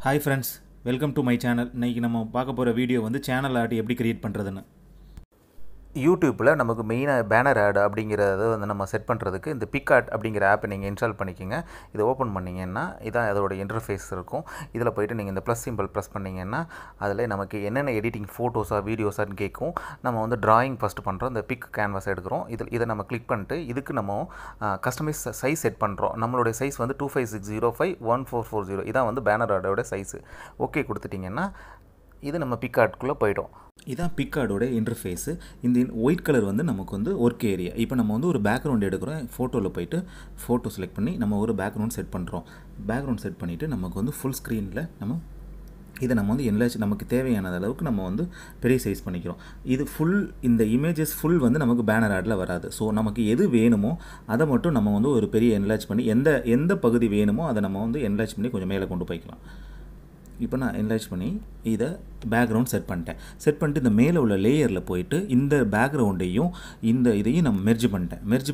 Hi friends, welcome to my channel. இன்னைக்கு நம்ம பார்க்க போற வீடியோ வந்து சேனல் ஆர்ட் எப்படி கிரியேட் பண்றதுன்னு. யூடியூப்பில் நமக்கு மெயினாக பேனர் ஆட் அப்படிங்கிறத வந்து நம்ம செட் பண்ணுறதுக்கு இந்த பிக்ஆர்ட் அப்படிங்கிற ஆப்பை நீங்கள் இன்ஸ்டால் பண்ணிக்கோங்க. இதை ஓப்பன் பண்ணிங்கன்னா இதான் அதோட இன்டர்ஃபேஸ் இருக்கும். இதில் போய்ட்டு நீங்கள் இந்த ப்ளஸ் சிம்பிள் ப்ரெஸ் பண்ணிங்கன்னா அதில் நமக்கு என்னென்ன எடிட்டிங் ஃபோட்டோஸாக வீடியோஸான்னு கேட்கும். நம்ம வந்து ட்ராயிங் ஃபஸ்ட்டு பண்ணுறோம். இந்த பிக் கேன்வாஸ் எடுக்கிறோம். இதை நம்ம கிளிக் பண்ணிட்டு இதுக்கு நம்ம கஸ்டமைஸ் சைஸ் செட் பண்ணுறோம். நம்மளுடைய சைஸ் வந்து 256051440. இதான் வந்து பேனர் ஆர்டோட சைஸு. ஓகே கொடுத்துட்டிங்கன்னா இது நம்ம பிக்ஆர்ட்குள்ளே போய்டும். இதான் பிக்ஆர்டோட இன்டர்ஃபேஸு. இந்த ஒயிட் கலர் வந்து நமக்கு வந்து ஒர்க் ஏரியா. இப்போ நம்ம வந்து ஒரு பேக்ரவுண்ட் எடுக்கிறோம். ஃபோட்டோவில் போய்ட்டு ஃபோட்டோ செலக்ட் பண்ணி நம்ம ஒரு பேக்ரவுண்ட் செட் பண்ணுறோம். பேக்ரவுண்ட் செட் பண்ணிவிட்டு நமக்கு வந்து ஃபுல் ஸ்க்ரீனில் இதை நம்ம வந்து என்லார்ஜ் நமக்கு தேவையான அளவுக்கு நம்ம வந்து பெரிய சைஸ் பண்ணிக்கிறோம். இது ஃபுல் இந்த இமேஜஸ் ஃபுல் வந்து நமக்கு பேனர் ஆடில் வராது. ஸோ நமக்கு எது வேணுமோ அதை மட்டும் நம்ம வந்து ஒரு பெரிய என்லார்ஜ் பண்ணி எந்த பகுதி வேணுமோ அதை நம்ம வந்து என்லார்ஜ் பண்ணி கொஞ்சம் மேலே கொண்டு போய்க்கலாம். இப்போ நான் என்லார்ஜ் பண்ணி இதை பேக்ரவுண்ட் செட் பண்ணிட்டு இந்த மேலே உள்ள லேயரில் போயிட்டு இந்த பேக்ரவுண்டையும் இதையும் நம்ம மெர்ஜ்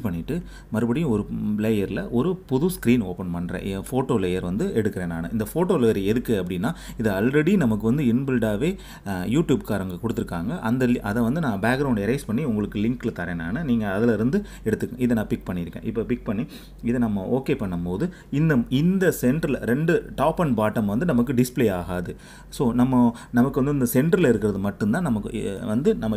பண்ணிவிட்டு மறுபடியும் ஒரு லேயரில் ஒரு புது ஸ்க்ரீன் ஓப்பன் பண்ணுறேன். என் ஃபோட்டோ லேயர் வந்து எடுக்கிறேன் நான். இந்த ஃபோட்டோ லேயர் எதுக்கு அப்படின்னா இது ஆல்ரெடி நமக்கு வந்து இன்பில்டாகவே யூடியூப்காரங்க கொடுத்துருக்காங்க. அதை வந்து நான் பேக்ரவுண்ட் எரேஸ் பண்ணி உங்களுக்கு லிங்க்கில் தரேன் நான். நீங்கள் அதில் இருந்து எடுத்துக்க. இதை நான் பிக் பண்ணியிருக்கேன். இப்போ பிக் பண்ணி இதை நம்ம ஓகே பண்ணும்போது இந்த சென்டரில் 2 டாப் அண்ட் பாட்டம் வந்து நமக்கு டிஸ்பிளே ஆகாது. ஸோ நமக்கு வந்து இந்த சென்டரில் இருக்கிறது மட்டும்தான் நமக்கு வந்து நம்ம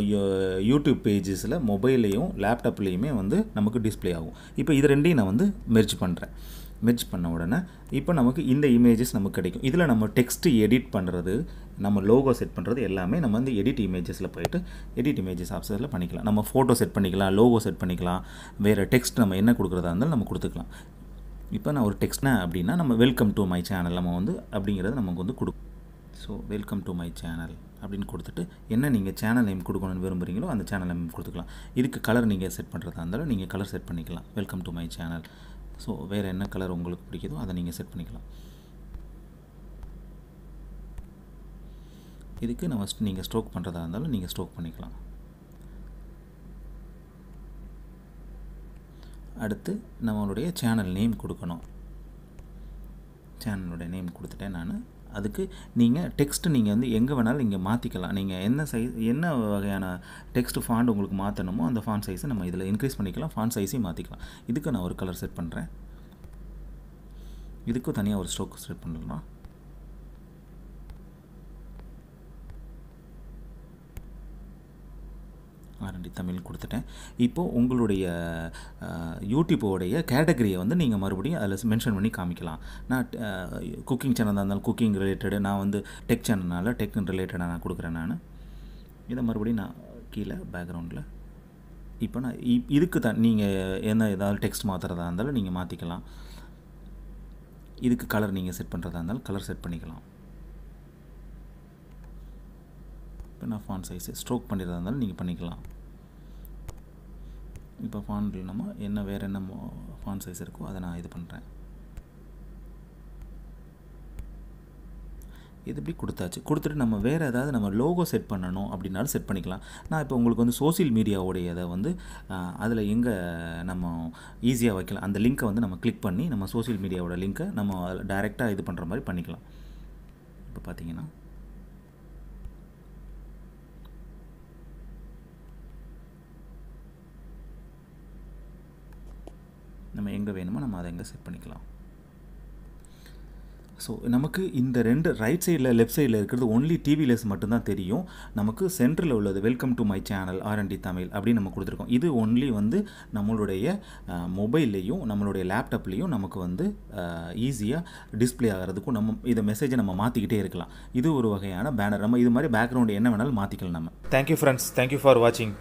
யூடியூப் பேஜஸில் மொபைல்லையும் லேப்டாப்லேயுமே வந்து நமக்கு டிஸ்பிளே ஆகும். இப்போ இது ரெண்டையும் நான் வந்து மெர்ஜ் பண்ண உடனே இப்போ நமக்கு இந்த இமேஜஸ் நமக்கு கிடைக்கும். இதில் நம்ம டெக்ஸ்ட்டு எடிட் பண்ணுறது, நம்ம லோகோ செட் பண்ணுறது எல்லாமே நம்ம வந்து எடிட் இமேஜஸில் போய்ட்டு எடிட் இமேஜஸ் ஆப்ஷனில் பண்ணிக்கலாம். நம்ம ஃபோட்டோ செட் பண்ணிக்கலாம், லோகோ செட் பண்ணிக்கலாம், வேறு டெக்ஸ்ட் நம்ம என்ன கொடுக்குறதா இருந்தாலும் நம்ம கொடுத்துக்கலாம். இப்போ நான் ஒரு டெக்ஸ்ட்னா அப்படின்னா நம்ம வெல்கம் டு மை சேனல் நம்ம வந்து அப்படிங்கிறது நமக்கு வந்து கொடுக்கும். So welcome to my channel அப்படின்னு கொடுத்துட்டு என்ன நீங்கள் சேனல் நேம் கொடுக்கணும்னு விரும்புகிறீங்களோ அந்த சேனல் நேம் கொடுத்துக்கலாம். இதுக்கு கலர் நீங்கள் செட் பண்ணுறதா இருந்தாலும் நீங்கள் கலர் செட் பண்ணிக்கலாம். Welcome to my channel. So வேறு என்ன கலர் உங்களுக்கு பிடிக்குதோ அதை நீங்கள் செட் பண்ணிக்கலாம். இதுக்கு நம்ம நீங்கள் ஸ்ட்ரோக் பண்ணுறதா இருந்தாலும் நீங்கள் ஸ்ட்ரோக் பண்ணிக்கலாம். அடுத்து நம்மளுடைய சேனல் நேம் கொடுக்கணும். சேனலுடைய நேம் கொடுத்துட்டேன் நான். அதுக்கு நீங்கள் டெக்ஸ்ட்டு நீங்கள் வந்து எங்கே வேணாலும் நீங்கள் மாற்றிக்கலாம். நீங்கள் என்ன வகையான டெக்ஸ்ட் ஃபாண்ட் உங்களுக்கு மாற்றணுமோ அந்த ஃபாண்ட் சைஸை நம்ம இதில் இன்க்ரீஸ் பண்ணிக்கலாம். ஃபாண்ட் சைஸையும் மாற்றிக்கலாம். இதுக்கு நான் ஒரு கலர் செட் பண்ணுறேன். இதுக்கும் தனியாக ஒரு ஸ்ட்ரோக் செட் பண்ணலாம். ஆர்என்டி தமிழ் கொடுத்துட்டேன். இப்போது உங்களுடைய யூடியூப்போடைய கேட்டகரியை வந்து நீங்கள் மறுபடியும் அதில் மென்ஷன் பண்ணி காமிக்கலாம். நான் குக்கிங் சேனலாக இருந்தாலும் குக்கிங் ரிலேட்டடு, நான் வந்து டெக் சேனல்னால டெக் ரிலேட்டடாக நான் கொடுக்குறேன். நான் இதை மறுபடியும் நான் கீழே பேக்ரவுண்டில் இப்போ நான் இதுக்கு தான் நீங்கள் ஏதாவது டெக்ஸ்ட் மாற்றுறதா இருந்தாலும் நீங்கள் மாற்றிக்கலாம். இதுக்கு கலர் நீங்கள் செட் பண்ணுறதா இருந்தாலும் கலர் செட் பண்ணிக்கலாம். இப்போ நான் ஃபாண்ட் சைஸு ஸ்ட்ரோக் பண்ணிடுறதா இருந்தாலும் நீங்கள் பண்ணிக்கலாம். இப்போ ஃபாண்டில் நம்ம வேறு என்ன ஃபாண்ட் சைஸ் இருக்கோ அதை நான் இது பண்ணுறேன். இது இப்படி கொடுத்துட்டு நம்ம வேறு ஏதாவது நம்ம லோகோ செட் பண்ணணும் அப்படின்னாலும் செட் பண்ணிக்கலாம். நான் இப்போ உங்களுக்கு வந்து சோசியல் மீடியாவுடையதை வந்து அதில் எங்கே நம்ம ஈஸியாக வைக்கலாம் அந்த லிங்க்கை வந்து நம்ம கிளிக் பண்ணி நம்ம சோசியல் மீடியாவோட லிங்க்கை நம்ம டைரெக்டாக இது பண்ணுற மாதிரி பண்ணிக்கலாம். இப்போ பார்த்தீங்கன்னா நம்ம எங்கே வேணுமோ நம்ம அதை எங்கே செட் பண்ணிக்கலாம். ஸோ நமக்கு இந்த 2 ரைட் சைடில் லெஃப்ட் சைடில் இருக்கிறது ஒன்லி டிவிலெஸ் மட்டும்தான் தெரியும். நமக்கு சென்டரில் உள்ளது welcome to my channel R&D Tamil அப்படின்னு நம்ம கொடுத்துருக்கோம். இது ஒன்லி வந்து நம்மளுடைய மொபைல்லையும் நம்மளுடைய லேப்டாப்லேயும் நமக்கு வந்து ஈஸியாக டிஸ்பிளே ஆகிறதுக்கும் நம்ம இதை மெசேஜை நம்ம மாற்றிக்கிட்டே இருக்கலாம். இது ஒரு வகையான பேனர். நம்ம இது மாதிரி பேக்ரவுண்டு என்ன வேணாலும் மாற்றிக்கலாம் நம்ம. தேங்க்யூ ஃப்ரெண்ட்ஸ், தேங்க்யூ ஃபார் வாட்சிங்.